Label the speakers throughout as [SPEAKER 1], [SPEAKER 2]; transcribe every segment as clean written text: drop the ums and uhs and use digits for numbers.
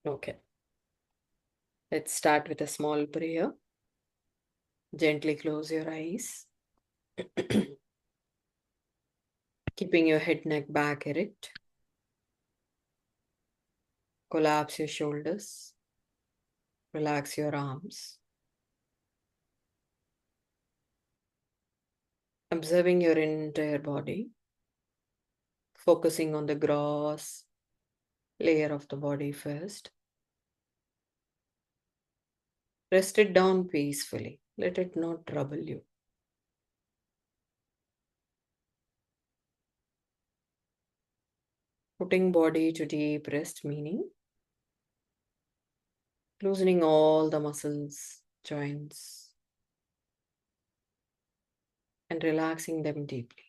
[SPEAKER 1] Okay. Let's start with a small prayer. Gently close your eyes, keeping your head, neck, back erect. Collapse your shoulders. Relax your arms. Observing your entire body, focusing on the gross layer of the body first. Rest it down peacefully. Let it not trouble you. Putting body to deep rest, meaning loosening all the muscles, joints, and relaxing them deeply.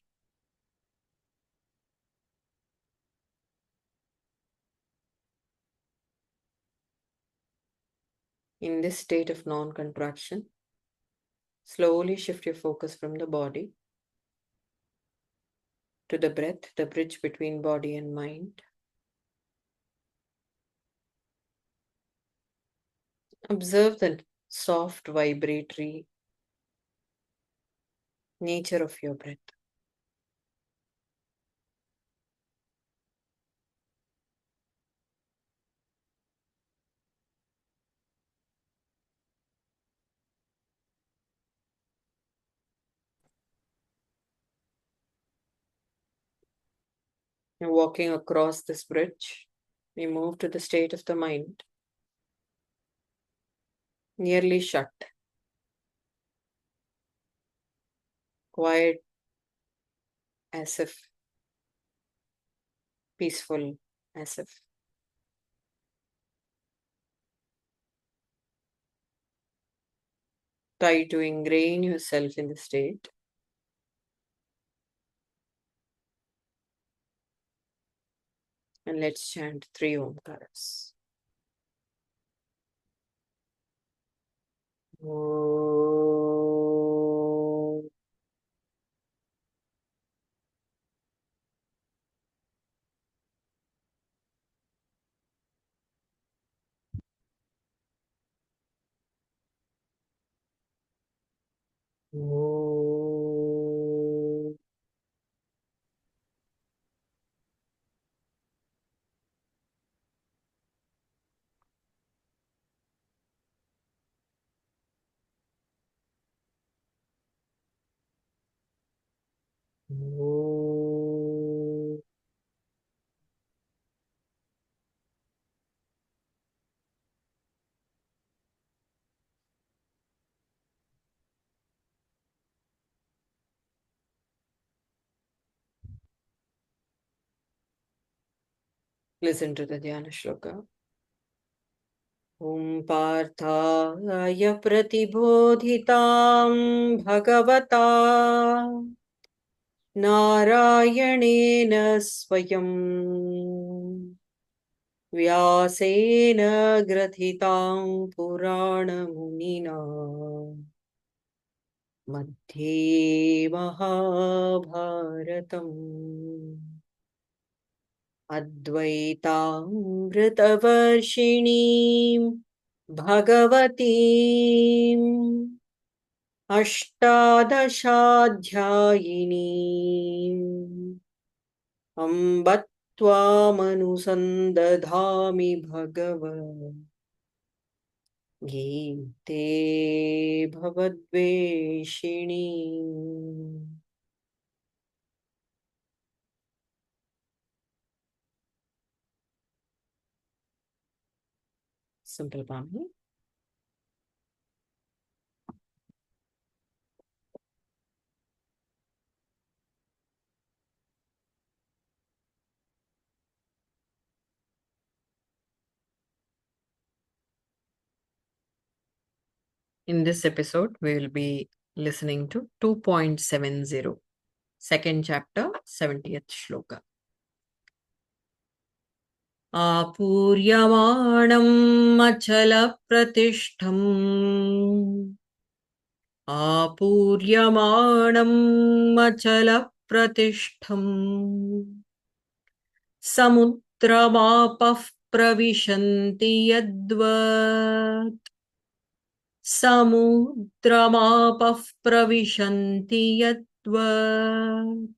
[SPEAKER 1] In this state of non-contraction, slowly shift your focus from the body to the breath, the bridge between body and mind. Observe the soft, vibratory nature of your breath. And walking across this bridge, we move to the state of the mind, nearly shut, quiet as if, peaceful as if. Try to ingrain yourself in the state. And let's chant 3 Omkaras. Om. Om. Om. Listen to the Dhyana Shloka. Om Parthaya Pratibodhitam Bhagavata Narayanena Swayam Vyasena Grathitam Purana Munina Madhye Mahabharatam Advaitamritavarshiniം Bhagavatim Ashtadashaധ്യായിനീം Amb Tvamanusandadhami Bhagavad Gite Bhavadveshini. Simple Bhami. In this episode, we will be listening to 2.70, second chapter, 70th shloka. Apuryamaणम् achala-pratishtham. Apuryamaणम् achala-pratishtham. Samudramapah pravishanti yadvat samudramapah pravishanti yadvat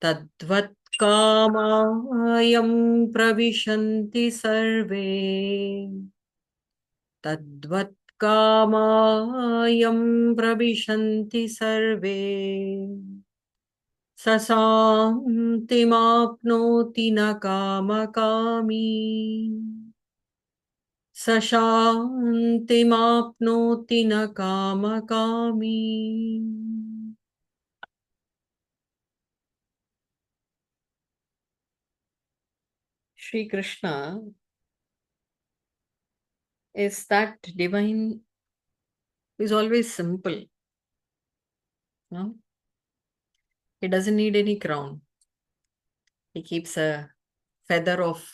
[SPEAKER 1] tadvat kamayam pravishanti sarve tadvat kamayam pravishanti sarve sasantimapnoti na kamakami sasantimapnoti na kamakami. Shri Krishna is that divine who is always simple. No? He doesn't need any crown. He keeps a feather of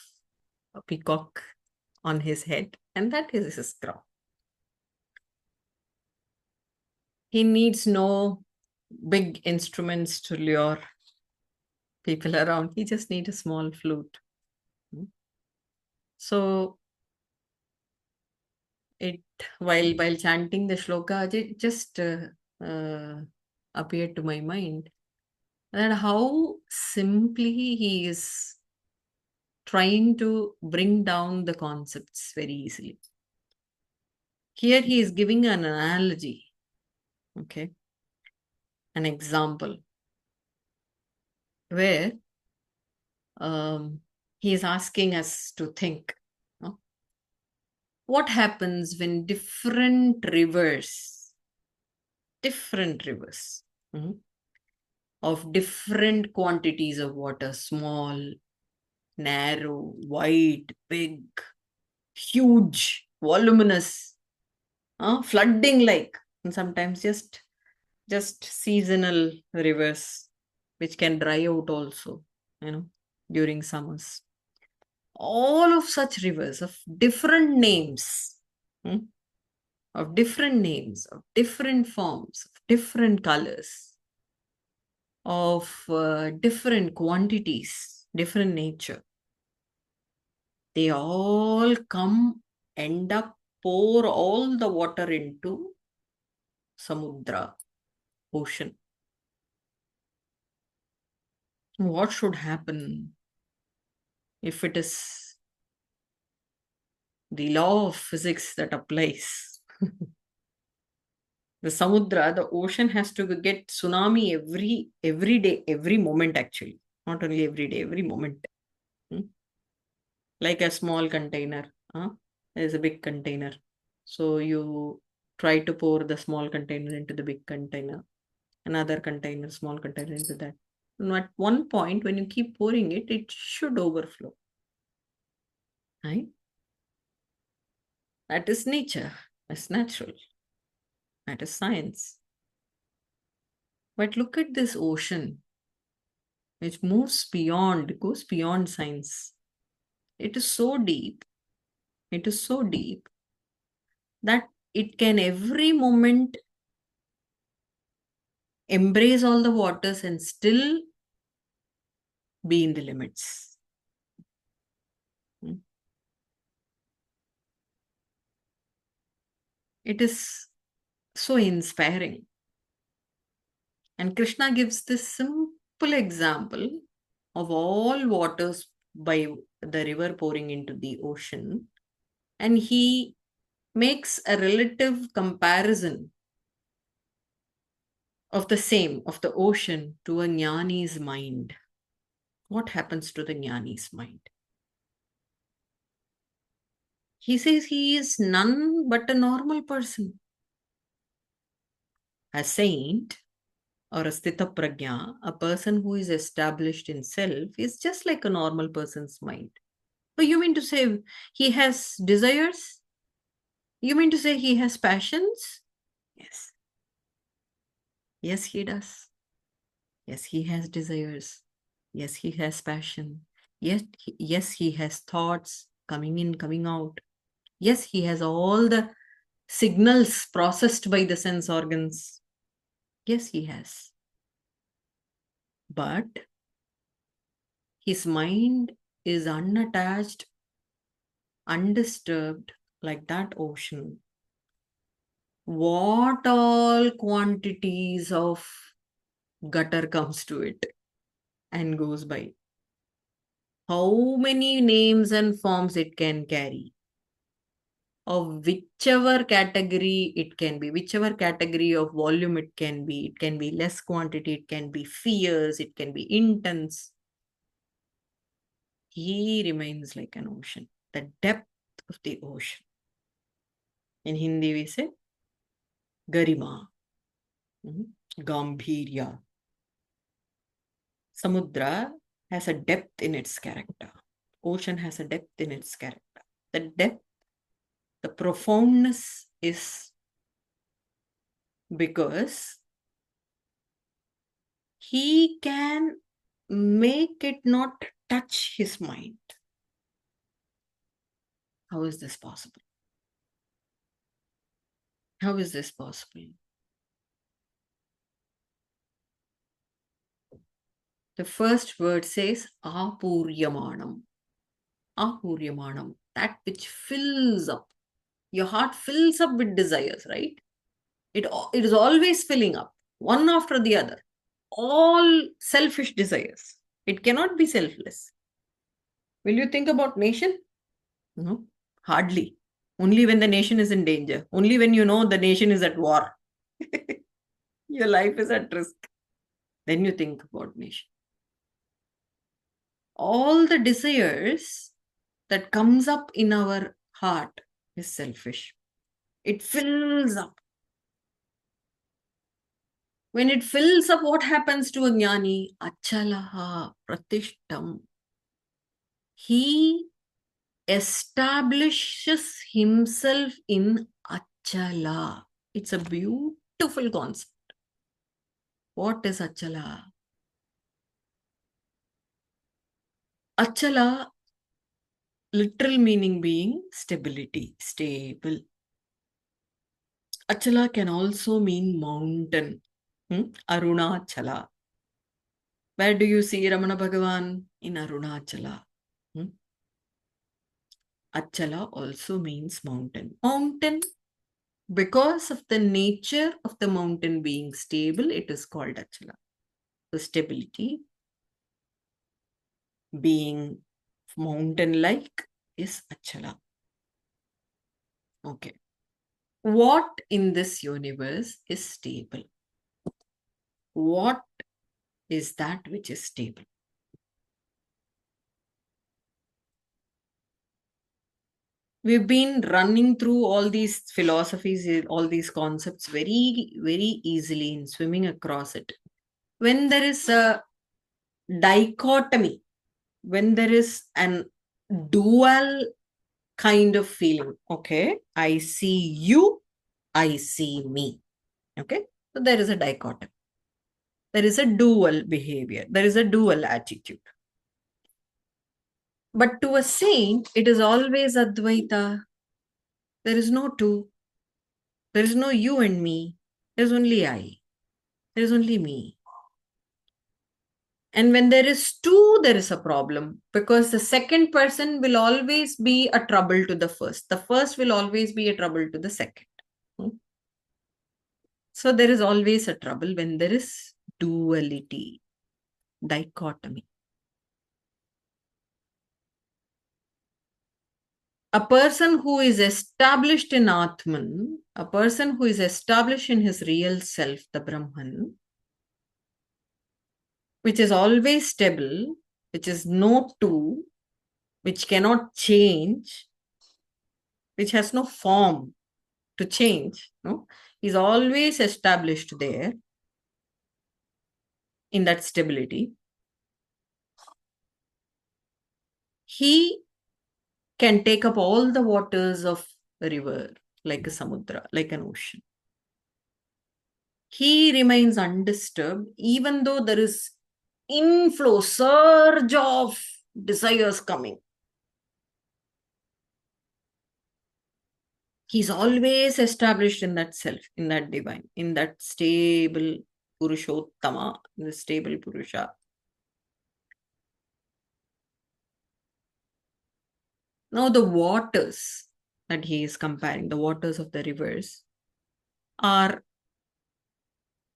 [SPEAKER 1] a peacock on his head, and that is his crown. He needs no big instruments to lure people around. He just needs a small flute. So it while chanting the shloka, it just appeared to my mind that how simply he is trying to bring down the concepts very easily. Here he is giving an analogy, okay, an example where he is asking us to think, no? What happens when different rivers of different quantities of water, small, narrow, wide, big, huge, voluminous, flooding like, and sometimes just seasonal rivers which can dry out also, during summers. All of such rivers of different names, of different forms, of different colors, of different quantities, different nature. They all end up, pour all the water into samudra, ocean. What should happen if it is the law of physics that applies? The samudra, the ocean has to get tsunami every day, every moment actually. Not only every day, every moment. Like a small container. There's a big container. So you try to pour the small container into the big container. Another container, small container into that. And at one point, when you keep pouring it, it should overflow. Right? That is nature. That's natural. That is science. But look at this ocean, which moves beyond, goes beyond science. It is so deep. It is so deep that it can every moment embrace all the waters and still be in the limits. It is so inspiring. And Krishna gives this simple example of all waters by the river pouring into the ocean. And he makes a relative comparison of the ocean to a jnani's mind. What happens to the jnani's mind? He says he is none but a normal person. A saint or a sthita prajna, a person who is established in self, is just like a normal person's mind. But you mean to say he has desires? You mean to say he has passions? Yes. Yes, he does. Yes, he has desires. Yes, he has passion. Yes, he has thoughts coming in, coming out. Yes, he has all the signals processed by the sense organs. Yes, he has. But his mind is unattached undisturbed like that ocean, what all quantities of gutter comes to it and goes by, how many names and forms it can carry, of whichever category it can be, whichever category of volume it can be. It can be less quantity, it can be fierce, it can be intense. He remains like an ocean, the depth of the ocean. In Hindi, we say Garima, Gambhirya. Samudra has a depth in its character. Ocean has a depth in its character. The depth, the profoundness is because he can make it not touch his mind. How is this possible? How is this possible? The first word says apuryamanam. Apuryamanam, that which fills up. Your heart fills up with desires, right? It is always filling up, one after the other. All selfish desires. It cannot be selfless. Will you think about nation? No, hardly. Only when the nation is in danger. Only when you know the nation is at war. Your life is at risk. Then you think about nation. All the desires that comes up in our heart is selfish. It fills up. When it fills up, what happens to a jnani? Achalaha pratishtam. He establishes himself in achala. It's a beautiful concept. What is achala? Achala, literal meaning being stability, stable. Achala can also mean mountain. Arunachala. Where do you see Ramana Bhagavan? In Arunachala. Achala also means mountain. Mountain, because of the nature of the mountain being stable, it is called Achala. The stability, being mountain-like, is Achala. Okay. What in this universe is stable? What is that which is stable? We've been running through all these philosophies, all these concepts very, very easily in swimming across it. When there is a dichotomy, when there is an dual kind of feeling, okay, I see you, I see me, okay, so there is a dichotomy. There is a dual behavior. There is a dual attitude. But to a saint, it is always Advaita. There is no two. There is no you and me. There is only I. There is only me. And when there is two, there is a problem because the second person will always be a trouble to the first. The first will always be a trouble to the second. So there is always a trouble when there is duality, dichotomy. A person who is established in Atman, a person who is established in his real self, the Brahman, which is always stable, which is no two, which cannot change, which has no form to change, no? Is always established there in that stability. He can take up all the waters of a river, like a samudra, like an ocean. He remains undisturbed, even though there is inflow, surge of desires coming. He's always established in that self, in that divine, in that stable Purushottama, in the stable Purusha. Now, the waters that he is comparing, the waters of the rivers, are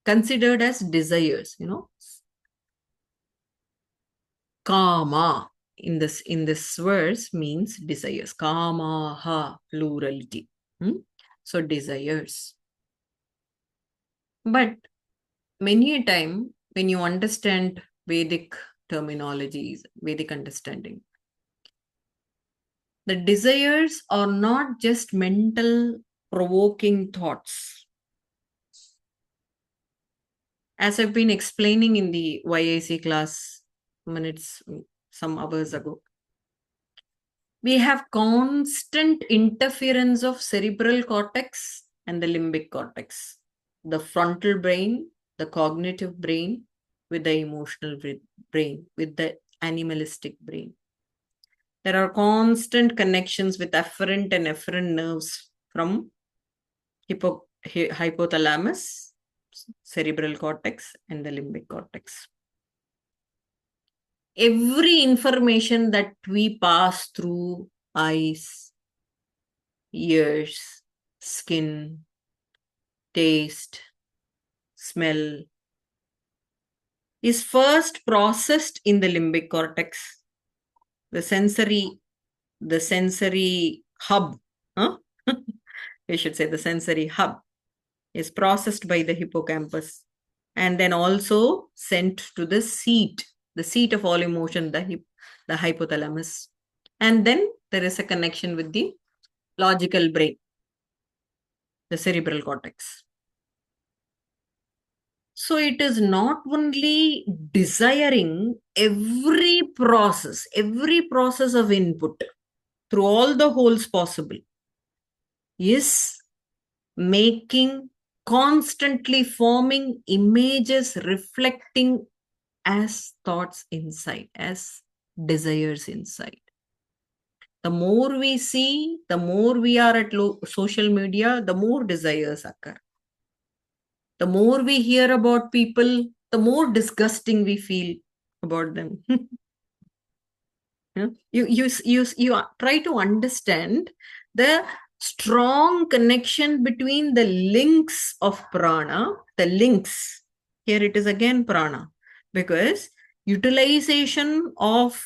[SPEAKER 1] considered as desires, Kama in this verse means desires. Kama ha, plurality. So desires. But many a time when you understand Vedic terminologies, Vedic understanding, the desires are not just mental provoking thoughts. As I've been explaining in the YAC class some hours ago, we have constant interference of cerebral cortex and the limbic cortex, the frontal brain, the cognitive brain, with the emotional brain, with the animalistic brain. There are constant connections with afferent and efferent nerves from hypothalamus, cerebral cortex, and the limbic cortex. Every information that we pass through eyes, ears, skin, taste, smell is first processed in the limbic cortex, the sensory hub. We should say the sensory hub is processed by the hippocampus and then also sent to the seat of all emotion, the hypothalamus. And then there is a connection with the logical brain, the cerebral cortex. So it is not only desiring every process of input through all the holes possible, is constantly forming images reflecting as thoughts inside, as desires inside. The more we see, the more we are at social media, the more desires occur. The more we hear about people, the more disgusting we feel about them. You try to understand the strong connection between the links of prana, the links. Here it is again prana, because utilization of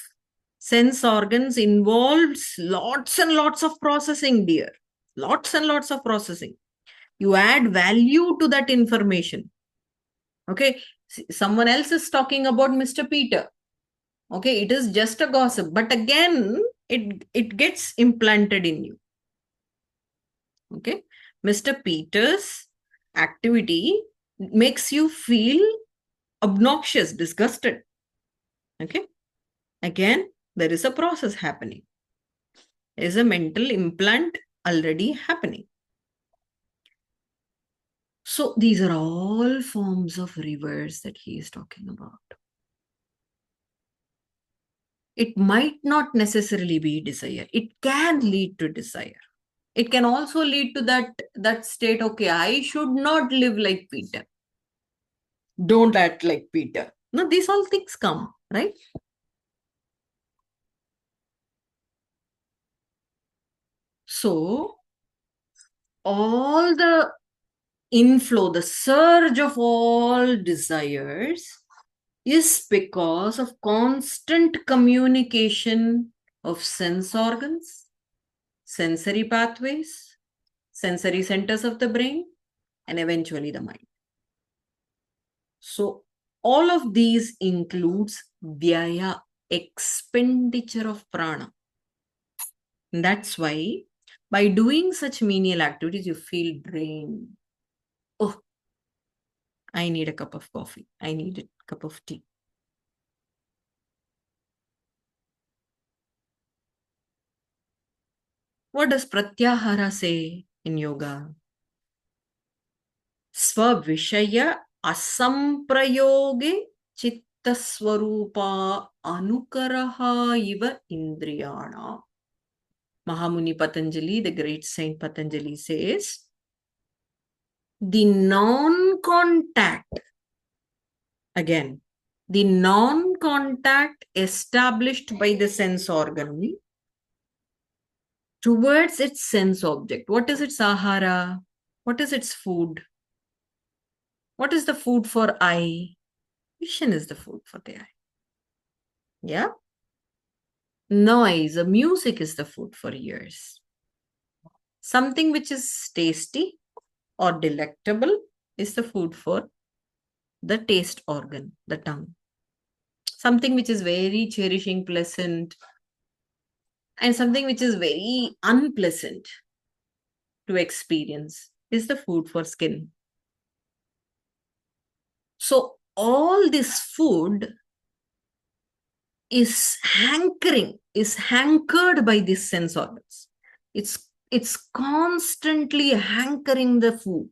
[SPEAKER 1] sense organs involves lots and lots of processing, dear. Lots and lots of processing. You add value to that information. Okay, someone else is talking about Mr. Peter. Okay, it is just a gossip, but again, it gets implanted in you. Okay, Mr. Peter's activity makes you feel obnoxious, disgusted. Okay, again, there is a process happening. There is a mental implant already happening. So these are all forms of rivers that he is talking about. It might not necessarily be desire. It can lead to desire. It can also lead to that state, okay, I should not live like Peter. Don't act like Peter. No, these all things come, right? So, all the inflow, the surge of all desires is because of constant communication of sense organs, sensory pathways, sensory centers of the brain, and eventually the mind. So all of these includes vyaya, expenditure of prana. And that's why by doing such menial activities, you feel drained. Oh, I need a cup of coffee. I need a cup of tea. What does pratyahara say in yoga? Svavishaya asamprayoge chittaswarupa anukaraha iva indriyana. Mahamuni Patanjali, the great saint Patanjali, says, the non-contact, again, the non-contact established by the sense organ towards its sense object. What is its ahara? What is its food? What is the food for eye? Vision is the food for the eye. Yeah? Noise, music is the food for ears. Something which is tasty or delectable is the food for the taste organ, the tongue. Something which is very cherishing, pleasant, and something which is very unpleasant to experience is the food for skin. So, all this food is hankered by these sense organs. It's constantly hankering the food.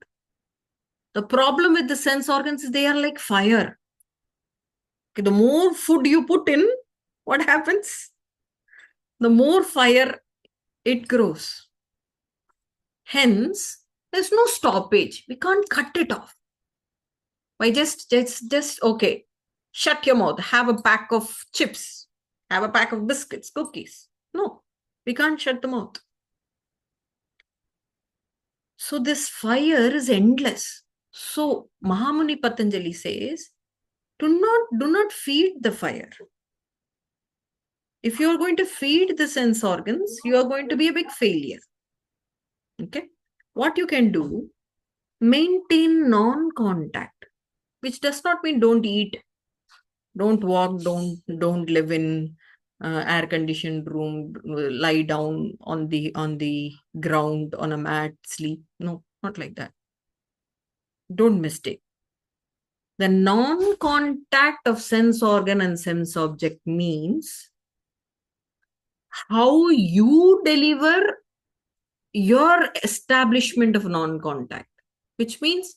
[SPEAKER 1] The problem with the sense organs is they are like fire. Okay, the more food you put in, what happens? The more fire it grows. Hence, there's no stoppage. We can't cut it off. By just okay, shut your mouth, have a pack of chips, have a pack of biscuits, cookies. No, we can't shut the mouth. So this fire is endless. So Mahamuni Patanjali says, do not feed the fire. If you are going to feed the sense organs, you are going to be a big failure. Okay. What you can do, maintain non-contact, which does not mean don't eat, don't walk, don't live in air-conditioned room, lie down on the ground on a mat, sleep. No, not like that. Don't mistake. The non-contact of sense organ and sense object means how you deliver your establishment of non-contact, which means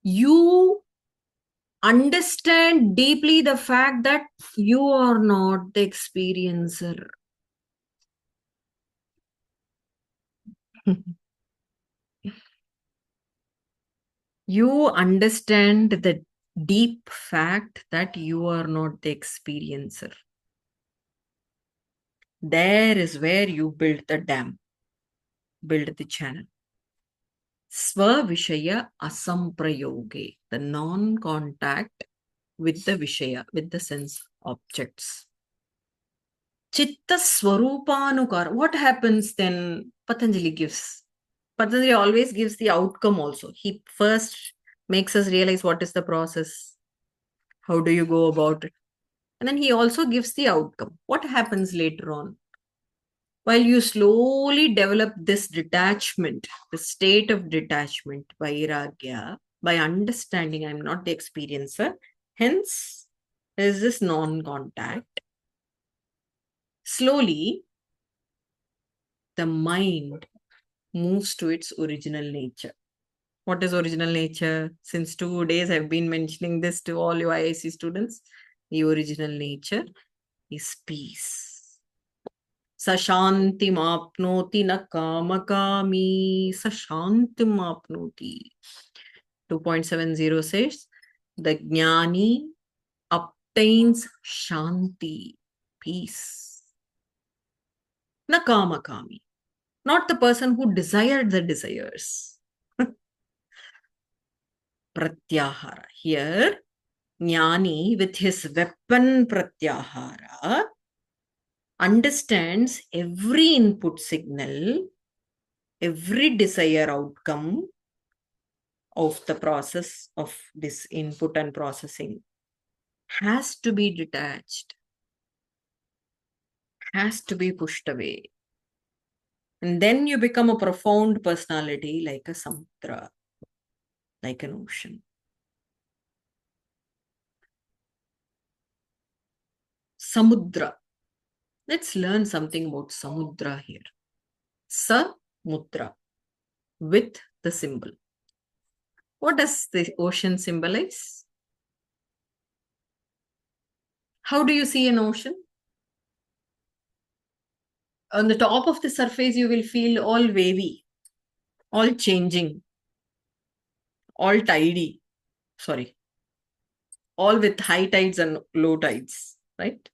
[SPEAKER 1] you understand deeply the fact that you are not the experiencer. You understand the deep fact that you are not the experiencer. There is where you build the dam, build the channel. Sva-vishaya asamprayoge, the non-contact with the vishaya, with the sense objects. Chitta swarupanukar. What happens then? Patanjali always gives the outcome also. He first makes us realize what is the process. How do you go about it? And then he also gives the outcome. What happens later on? While you slowly develop this detachment, the state of detachment, vairagya, by understanding I'm not the experiencer, hence there is this non-contact. Slowly, the mind moves to its original nature. What is original nature? Since 2 days, I've been mentioning this to all your IIC students. The original nature is peace. Sashantim apnoti na kamakami. Sashantim apnoti. 2.70 says, the jnani obtains shanti, peace. Na kamakami. Not the person who desired the desires. Pratyahara. Here, Jnani, with his weapon Pratyahara, understands every input signal, every desire outcome of the process of this input and processing has to be detached, has to be pushed away. And then you become a profound personality like a samudra, like an ocean. Samudra. Let's learn something about samudra here. Samudra, with the symbol. What does the ocean symbolize? How do you see an ocean? On the top of the surface, you will feel all wavy, all changing, all tidy. Sorry, all with high tides and low tides, right?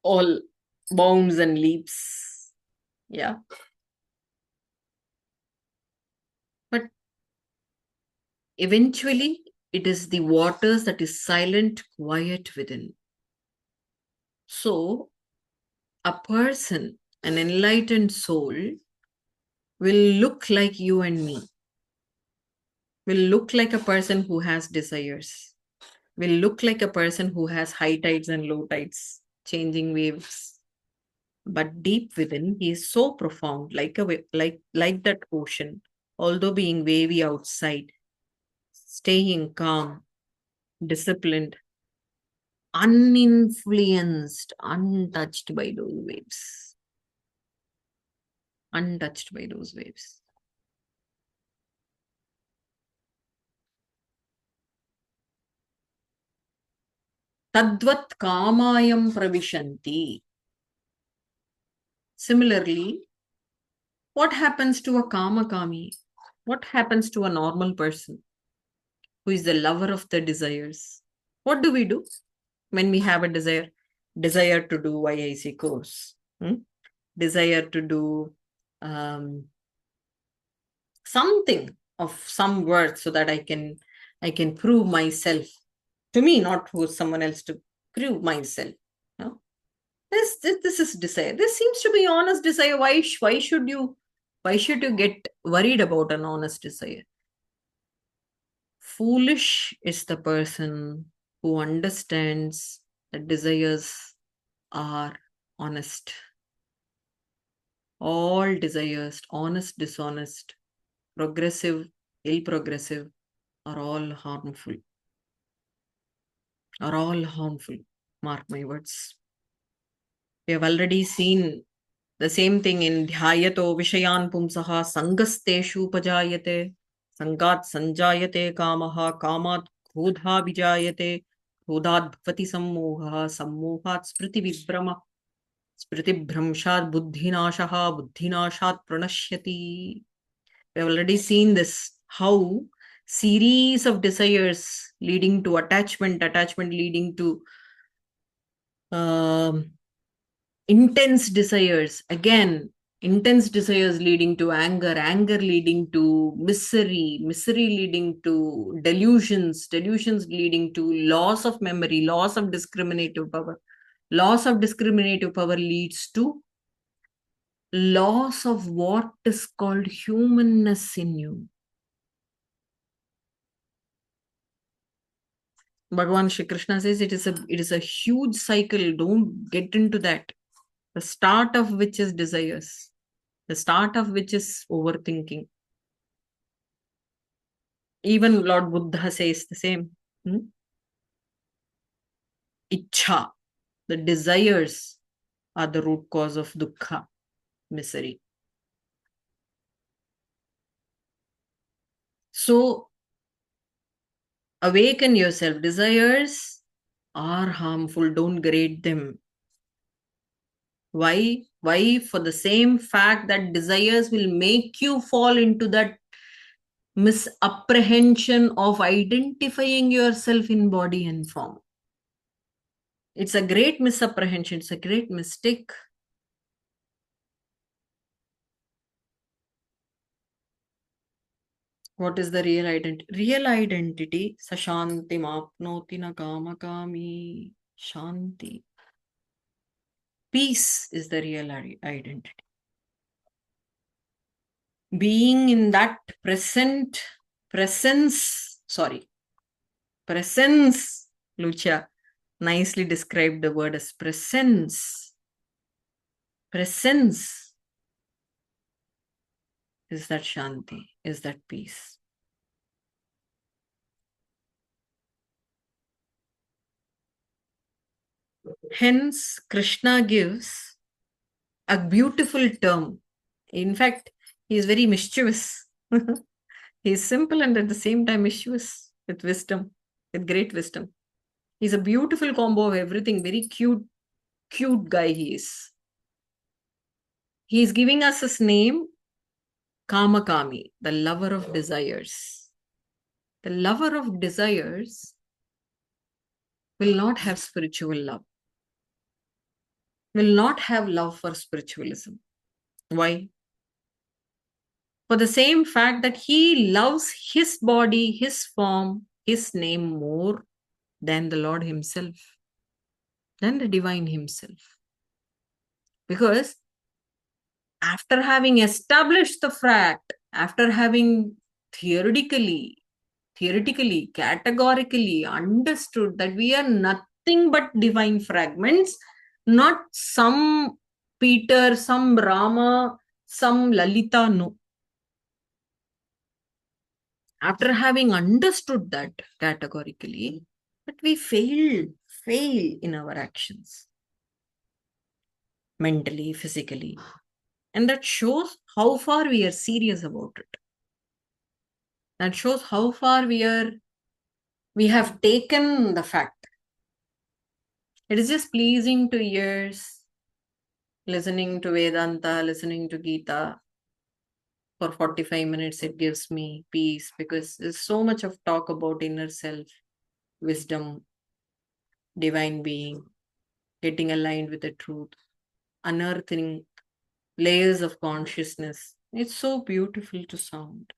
[SPEAKER 1] All bounds and leaps. Yeah. But eventually, it is the waters that is silent, quiet within. So, a person, an enlightened soul, will look like you and me, will look like a person who has desires, will look like a person who has high tides and low tides, changing waves. But deep within, he is so profound, like like that ocean, although being wavy outside, staying calm, disciplined, uninfluenced, untouched by those waves, untouched by those waves. Tadvat kamayam pravishanti. Similarly, what happens to a kami? What happens to a normal person who is the lover of the desires? What do we do when we have a desire? Desire to do YIC course, desire to do um, something of some worth so that I can prove myself to me, not for someone else, to prove myself. No? This is desire. This seems to be honest desire. Why should you get worried about an honest desire? Foolish is the person who understands that desires are honest. All desires, honest, dishonest, progressive, ill progressive, are all harmful. Are all harmful. Mark my words. We have already seen the same thing in Dhyayato Vishayan Pumsaha Sangasteshu Pajayate Sangat Sanjayate Kamaha Kamat Krodha Vijayate Krodhat Bhavati Sammoha Sammohat Spriti Vibrama Spriti Bhramshat Buddhinashaha Buddhinashat Pranashyati. We have already seen this, how series of desires leading to attachment leading to um, intense desires, again intense desires leading to anger leading to misery leading to delusions leading to loss of memory, loss of discriminative power. Loss of discriminative power leads to loss of what is called humanness in you. Bhagavan Shri Krishna says it is a huge cycle. Don't get into that. The start of which is desires, the start of which is overthinking. Even Lord Buddha says the same. Ichha, the desires, are the root cause of dukkha, misery. So, awaken yourself. Desires are harmful. Don't grade them. Why? Why? For the same fact that desires will make you fall into that misapprehension of identifying yourself in body and form. It's a great misapprehension. It's a great mistake. What is the real identity? Real identity, sashanti mapnoti na kama kami. Shanti. Peace is the real identity. Being in that presence, Lucia nicely described the word as presence. Presence is that shanti, is that peace. Hence, Krishna gives a beautiful term. In fact, he is very mischievous. He is simple and at the same time mischievous with wisdom, with great wisdom. He's a beautiful combo of everything. Very cute guy he is. He is giving us his name, Kamakami, the lover of desires. The lover of desires will not have spiritual love. will not have love for spiritualism. Why? For the same fact that he loves his body, his form, his name more than the Lord himself, than the divine himself. Because after having established the fact, after having theoretically, categorically understood that we are nothing but divine fragments, not some Peter, some Rama, some Lalita, no. After having understood that categorically, but we fail in our actions, mentally, physically. And that shows how far we are serious about it. That shows how far we have taken the fact. It is just pleasing to ears, listening to Vedanta, listening to Gita. For 45 minutes, it gives me peace because there's so much of talk about inner self, wisdom, divine being, getting aligned with the truth, unearthing layers of consciousness. It's so beautiful to sound.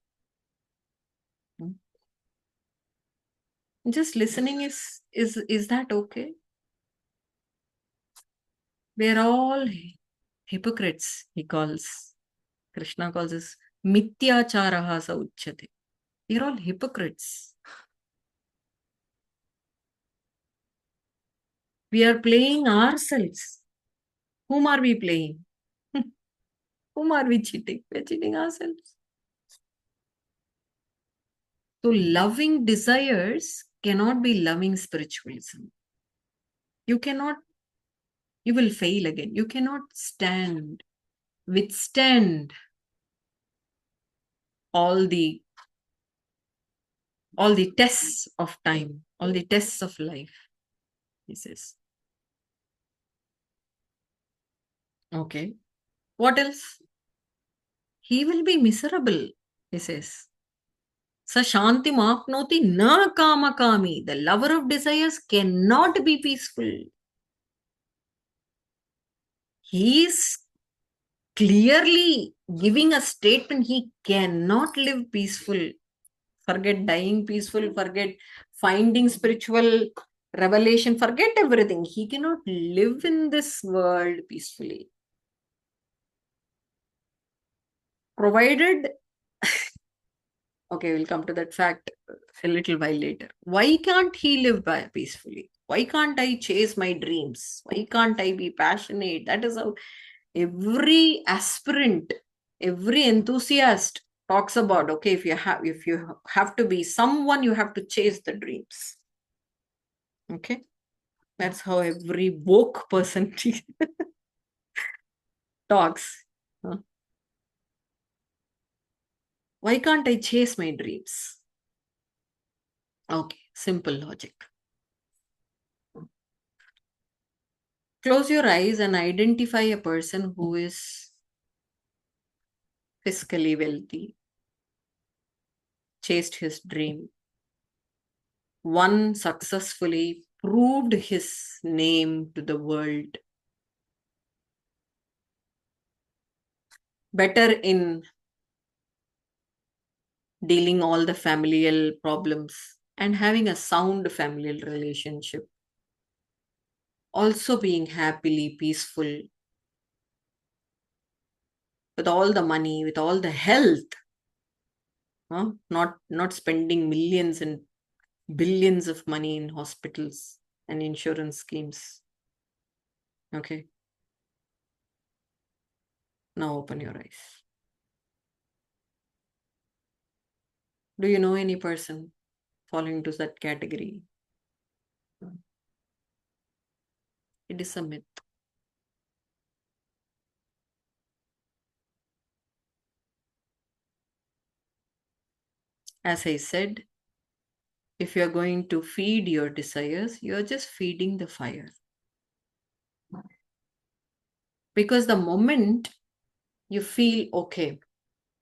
[SPEAKER 1] Just listening is that okay? We're all hypocrites, he calls. Krishna calls us mityacharaha sa uchyate. We're all hypocrites. We are playing ourselves. Whom are we playing? Whom are we cheating? We're cheating ourselves. So loving desires cannot be loving spiritualism. You cannot, you will fail again. You cannot withstand all the tests of time, all the tests of life, he says. Okay. What else? He will be miserable, he says. Sa shanti mapnoti na kama kami. The lover of desires cannot be peaceful. He is clearly giving a statement. He cannot live peaceful. Forget dying peaceful, forget finding spiritual revelation, forget everything. He cannot live in this world peacefully. Provided, okay, we'll come to that fact a little while later. Why can't he live peacefully? Why can't I chase my dreams? Why can't I be passionate? That is how every aspirant, every enthusiast talks about. Okay, if you have to be someone, you have to chase the dreams. Okay, that's how every woke person talks. Huh? Why can't I chase my dreams? Okay, simple logic. Close your eyes and identify a person who is fiscally wealthy, chased his dream, one successfully proved his name to the world, better in dealing all the familial problems and having a sound familial relationship, also being happily peaceful with all the money, with all the health, not spending millions and billions of money in hospitals and insurance schemes. Okay, now open your eyes. Do you know any person falling into that category? It is a myth. As I said, if you're going to feed your desires, you're just feeding the fire. Because the moment you feel, okay,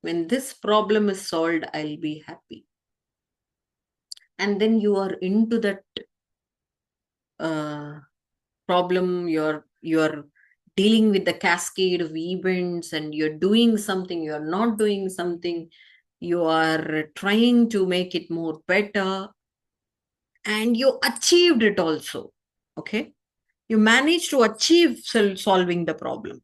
[SPEAKER 1] when this problem is solved, I'll be happy. And then you are into that problem, you're dealing with the cascade of events, and you're doing something, you're not doing something, you are trying to make it more better, and you achieved it also. Okay, you managed to achieve solving the problem.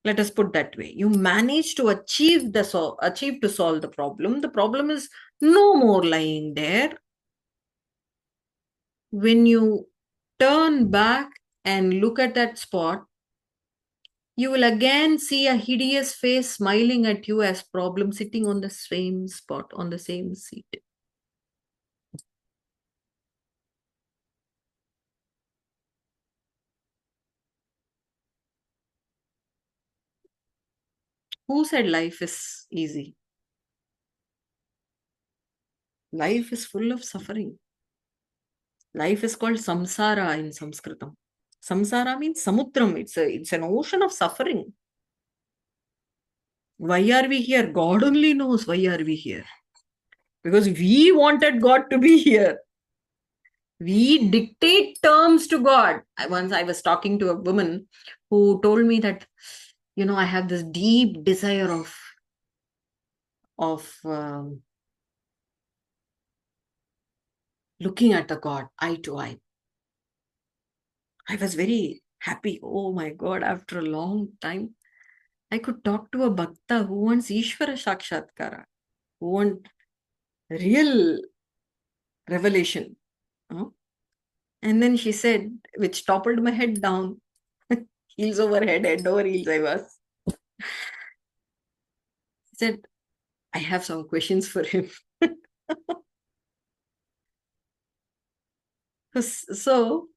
[SPEAKER 1] Let us put that way. You managed to achieve to solve the problem. The problem is no more lying there. When you turn back and look at that spot, you will again see a hideous face smiling at you as problem sitting on the same spot, on the same seat. Who said life is easy? Life is full of suffering. Life is called samsara in Sanskritam. Samsara means samudram. It's an ocean of suffering. Why are we here? God only knows why are we here. Because we wanted God to be here. We dictate terms to God. Once I was talking to a woman who told me that, I have this deep desire of looking at the God eye to eye. I was very happy. Oh my God, after a long time, I could talk to a bhakta who wants Ishvara Sakshatkara, who wants real revelation. Huh? And then she said, which toppled my head down, heels over head over heels I was. She said, I have some questions for him. So,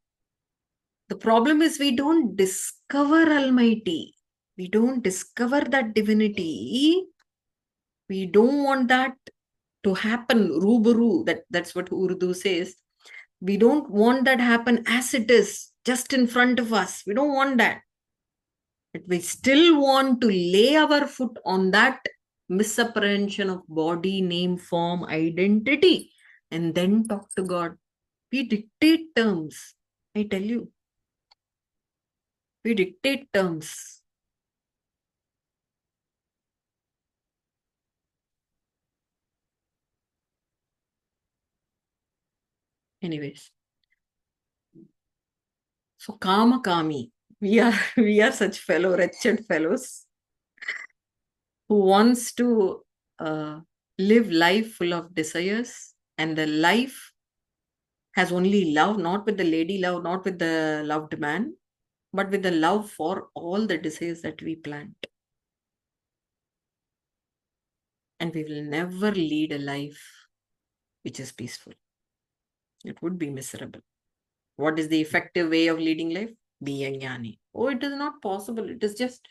[SPEAKER 1] the problem is we don't discover Almighty. We don't discover that divinity. We don't want that to happen. Rubaru, that's what Urdu says. We don't want that happen as it is, just in front of us. We don't want that. But we still want to lay our foot on that misapprehension of body, name, form, identity, and then talk to God. We dictate terms. I tell you. We dictate terms. Anyways. So Kama Kami. We are such wretched fellows who wants to live life full of desires, and the life has only love, not with the lady love, not with the loved man, but with the love for all the desires that we plant. And we will never lead a life which is peaceful. It would be miserable. What is the effective way of leading life? Be a jnani. Oh, it is not possible. It is just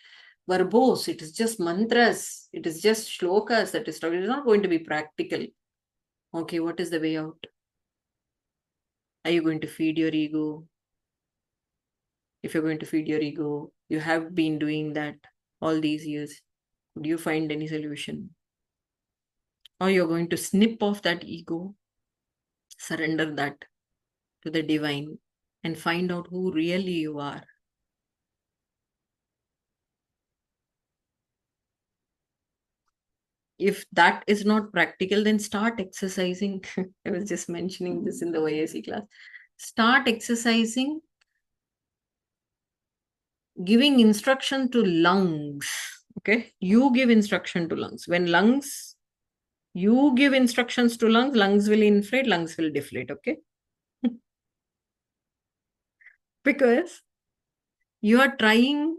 [SPEAKER 1] verbose. It is just mantras. It is just shlokas that is talking. It is not going to be practical. Okay, what is the way out? Are you going to feed your ego? If you're going to feed your ego, you have been doing that all these years. Would you find any solution? Or you're going to snip off that ego, surrender that to the divine, and find out who really you are. If that is not practical, then start exercising. I was just mentioning this in the YAC class. Start exercising, giving instruction to lungs. Okay, you give instruction to lungs. When you give instructions to lungs will inflate, lungs will deflate. Okay, because you are trying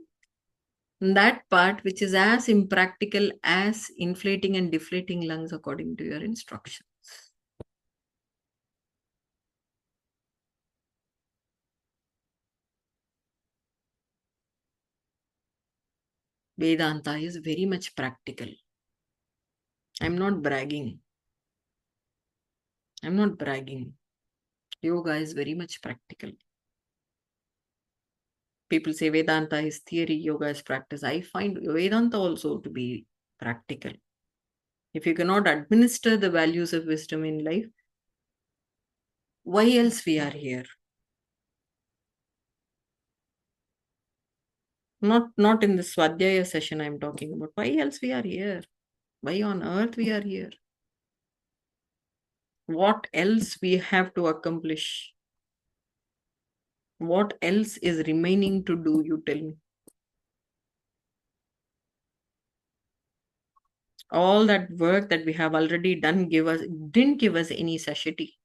[SPEAKER 1] that part which is as impractical as inflating and deflating lungs according to your instructions. Vedanta is very much practical. I'm not bragging. Yoga is very much practical. People say Vedanta is theory, yoga is practice. I find Vedanta also to be practical. If you cannot administer the values of wisdom in life, why else we are here? Not in the Swadhyaya session I'm talking about. Why else we are here? Why on earth we are here? What else we have to accomplish? What else is remaining to do, you tell me? All that work that we have already done didn't give us any satiety.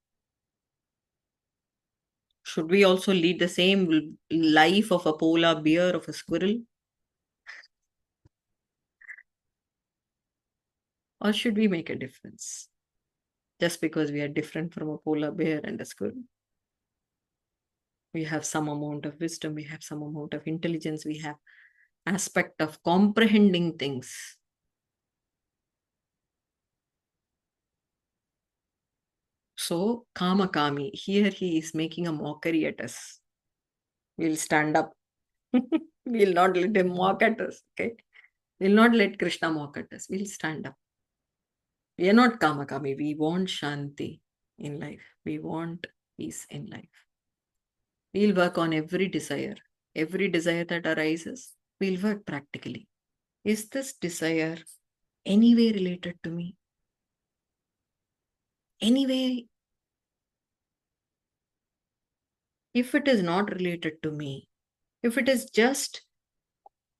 [SPEAKER 1] Should we also lead the same life of a polar bear, of a squirrel? Or should we make a difference? Just because we are different from a polar bear and a squirrel. We have some amount of wisdom, we have some amount of intelligence, we have aspect of comprehending things. So, Kama Kami, here he is making a mockery at us. We'll stand up. We'll not let him mock at us. Okay. We'll not let Krishna mock at us. We'll stand up. We are not Kama Kami. We want Shanti in life. We want peace in life. We'll work on every desire that arises. We'll work practically. Is this desire anyway related to me? Anyway, if it is not related to me, if it is just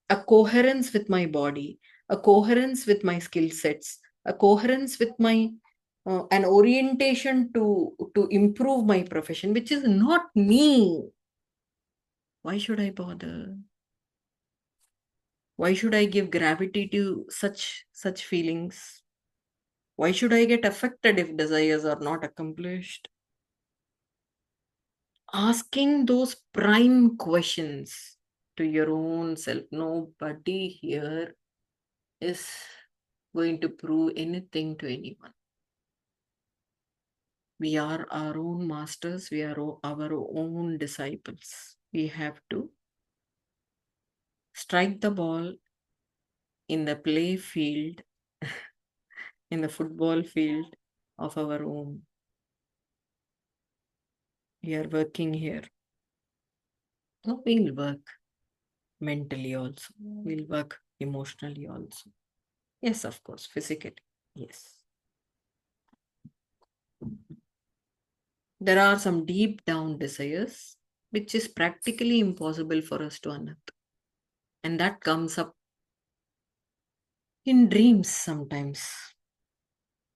[SPEAKER 1] a coherence with my body, a coherence with my skill sets, a coherence with my an orientation to improve my profession, which is not me, why should I bother? Why should I give gravity to such feelings? Why should I get affected if desires are not accomplished? Asking those prime questions to your own self. Nobody here is going to prove anything to anyone. We are our own masters, we are our own disciples. We have to strike the ball in the play field, in the football field of our own. We are working here. We'll work mentally also. We'll work emotionally also. Yes, of course, physically. Yes. There are some deep down desires which is practically impossible for us to unearth. And that comes up in dreams sometimes.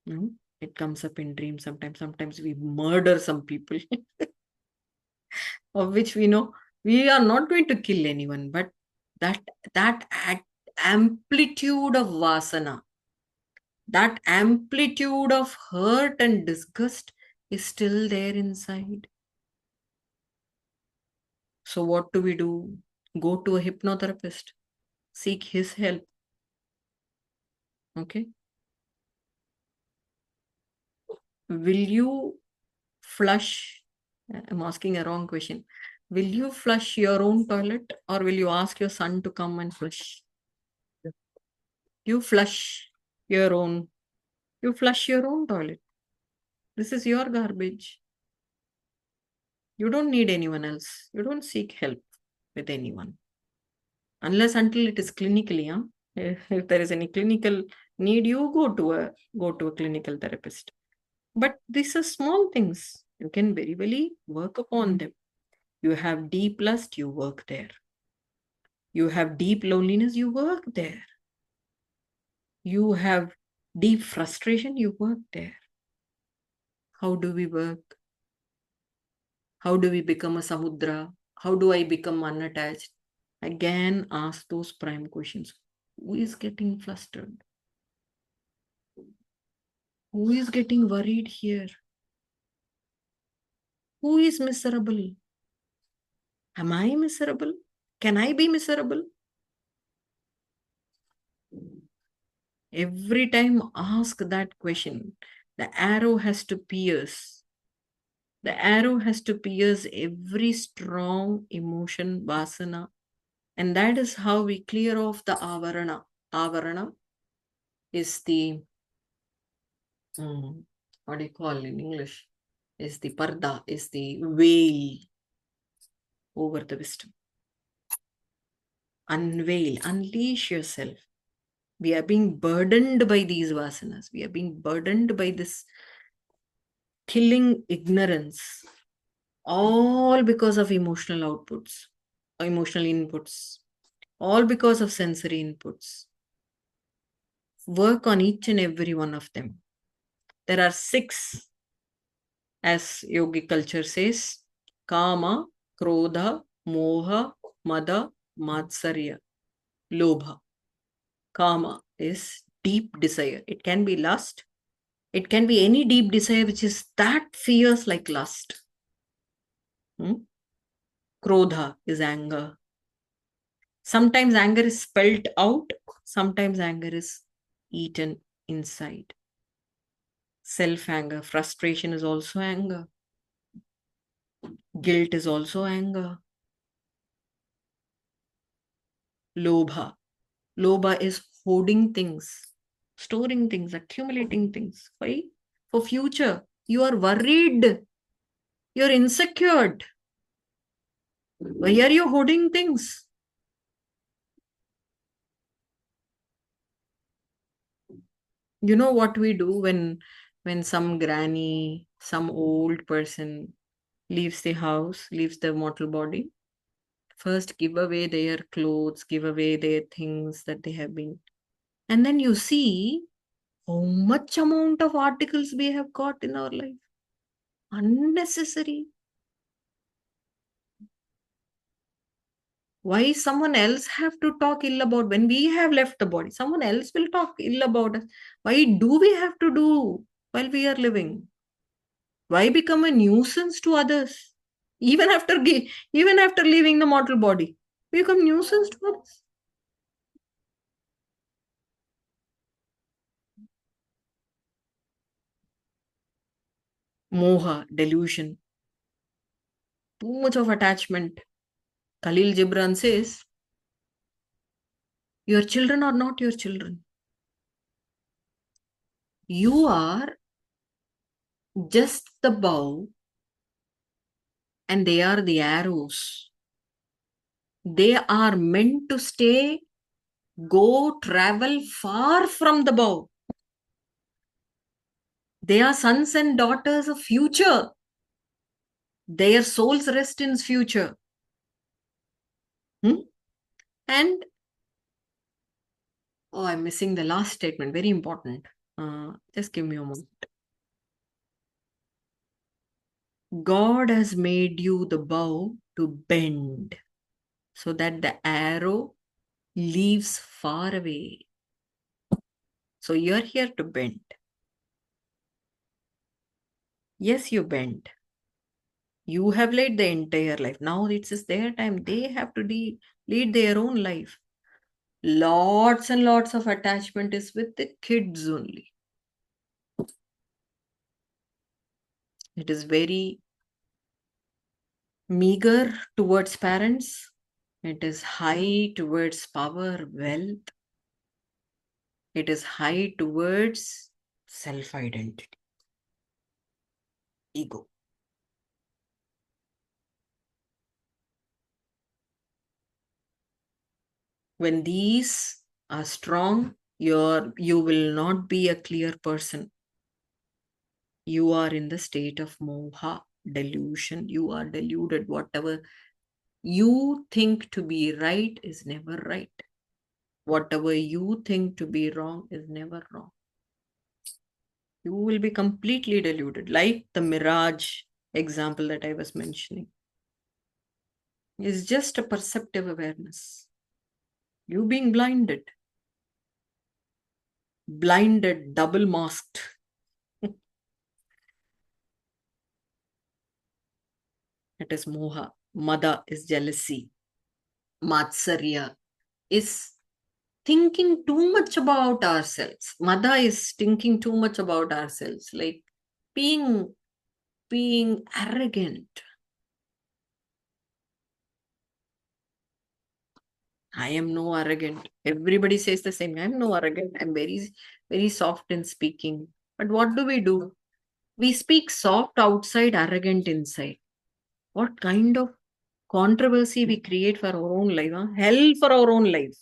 [SPEAKER 1] It comes up in dreams sometimes. Sometimes we murder some people, of which we know we are not going to kill anyone, but that amplitude of vasana, that amplitude of hurt and disgust is still there inside. So what do we do? Go to a hypnotherapist, seek his help. Okay. Will you flush? I'm asking a wrong question. Will you flush your own toilet or will you ask your son to come and flush? You flush your own. You flush your own toilet. This is your garbage. You don't need anyone else. You don't seek help with anyone. Unless until it is clinically, huh? If there is any clinical need, you go to a clinical therapist. But these are small things. You can very well work upon them. You have deep lust, you work there. You have deep loneliness, you work there. You have deep frustration, you work there. How do we work? How do we become a samudra? How do I become unattached? Again, ask those prime questions. Who is getting flustered? Who is getting worried here? Who is miserable? Am I miserable? Can I be miserable? Every time ask that question. The arrow has to pierce. The arrow has to pierce every strong emotion, vasana. And that is how we clear off the avarana. Avarana is the, what do you call in English? Is the parda, is the veil over the wisdom. Unveil, unleash yourself. We are being burdened by these vasanas. We are being burdened by this killing ignorance, all because of emotional outputs, emotional inputs, all because of sensory inputs. Work on each and every one of them. There are six, as yogic culture says: kama, krodha, moha, mada, matsarya, lobha. Kama is deep desire. It can be lust. It can be any deep desire which is that fierce like lust. Krodha is anger. Sometimes anger is spelled out, sometimes anger is eaten inside. Self anger, frustration is also anger. Guilt is also anger. Lobha. Lobha is hoarding things, storing things, accumulating things. Why? For future. You are worried. You're insecure. Why are you hoarding things? You know what we do when some granny, some old person leaves the house, leaves the mortal body? First, give away their clothes, give away their things that they have been. And then you see how much amount of articles we have got in our life. Unnecessary. Why someone else have to talk ill about when we have left the body? Someone else will talk ill about us. Why do we have to do while we are living? Why become a nuisance to others? Even after leaving the mortal body, we become nuisance to others. Moha, delusion, too much of attachment. Khalil Gibran says, your children are not your children. You are just the bow and they are the arrows. They are meant to stay, go, travel far from the bow. They are sons and daughters of future. Their souls rest in future. And, oh, I'm missing the last statement. Very important. Just give me a moment. God has made you the bow to bend so that the arrow leaves far away. So you're here to bend. Yes, you bend. You have led the entire life. Now it's their time. They have to lead their own life. Lots and lots of attachment is with the kids only. It is very meager towards parents. It is high towards power, wealth. It is high towards self-identity, ego. When these are strong, you will not be a clear person. You are in the state of moha, delusion. You are deluded. Whatever you think to be right is never right. Whatever you think to be wrong is never wrong. You will be completely deluded, like the mirage example that I was mentioning. Is just a perceptive awareness. You being blinded, double masked. It is moha. Mada is jealousy. Matsarya is thinking too much about ourselves. Mada is thinking too much about ourselves, like being arrogant. I am no arrogant. Everybody says the same. I'm no arrogant. I'm very, very soft in speaking. But what do? We speak soft outside, arrogant inside. What kind of Controversy we create for our own life, huh? Hell for our own life.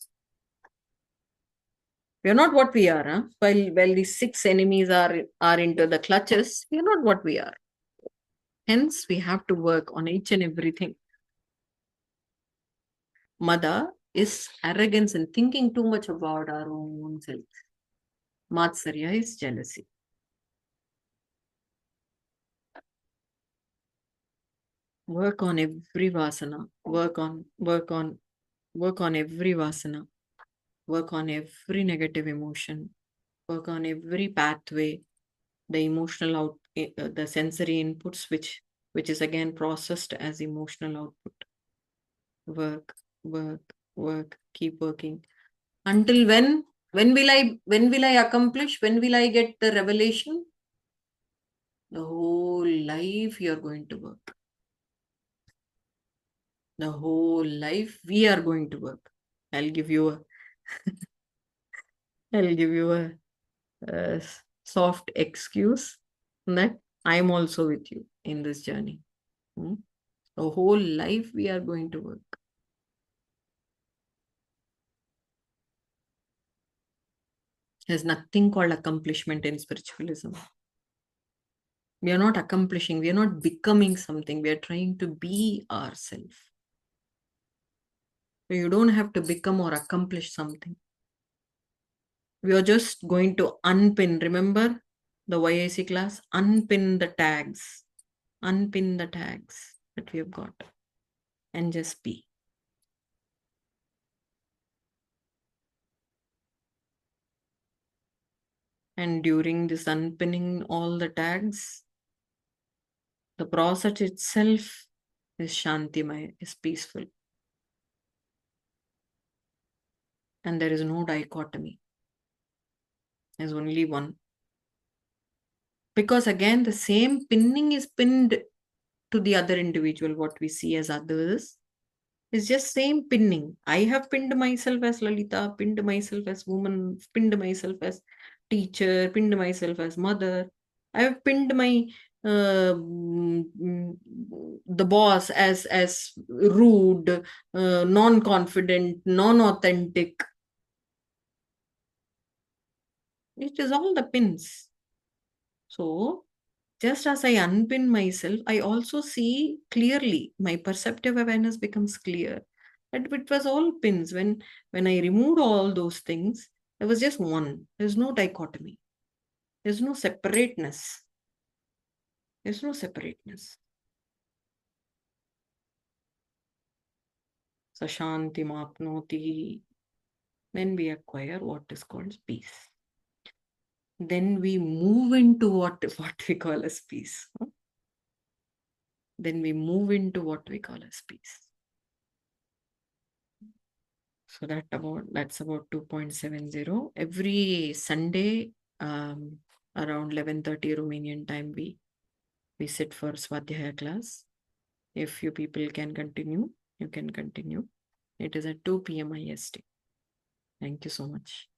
[SPEAKER 1] We are not what we are. Huh? While the six enemies are into the clutches, we are not what we are. Hence, we have to work on each and everything. Mada is arrogance and thinking too much about our own self. Matsarya is jealousy. Work on every vasana. Work on every vasana. Work on every negative emotion. Work on every pathway, the emotional the sensory inputs, which is again processed as emotional output. Work, work. Keep working until when? When will I accomplish? When will I get the revelation? The whole life you are going to work. The whole life we are going to work. I'll give you a I'll give you a soft excuse that I'm also with you in this journey. Hmm? The whole life we are going to work. There's nothing called accomplishment in spiritualism. We are not accomplishing, we are not becoming something, we are trying to be ourselves. So you don't have to become or accomplish something. We are just going to unpin. Remember the YIC class? Unpin the tags. Unpin the tags that we have got and just be. And during this unpinning all the tags, the process itself is Shantimaya, is peaceful. And there is no dichotomy. There's only one. Because again, the same pinning is pinned to the other individual, what we see as others. It's just same pinning. I have pinned myself as Lalita, pinned myself as woman, pinned myself as teacher, pinned myself as mother. I have pinned my the boss as rude, non-confident, non-authentic. It is all the pins. So just as I unpin myself, I also see clearly. My perceptive awareness becomes clear. But it was all pins. When I removed all those things, there was just one. There's no dichotomy. There's no separateness. There's no separateness. Sashanti mapnoti. Then we acquire what is called peace. Then we move into what we call as peace. Then we move into what we call as peace. So that's about 2.70. Every Sunday, around 11:30 Romanian time, we sit for Swadhyaya class. If you people can continue, you can continue. It is at 2 p.m. IST. Thank you so much.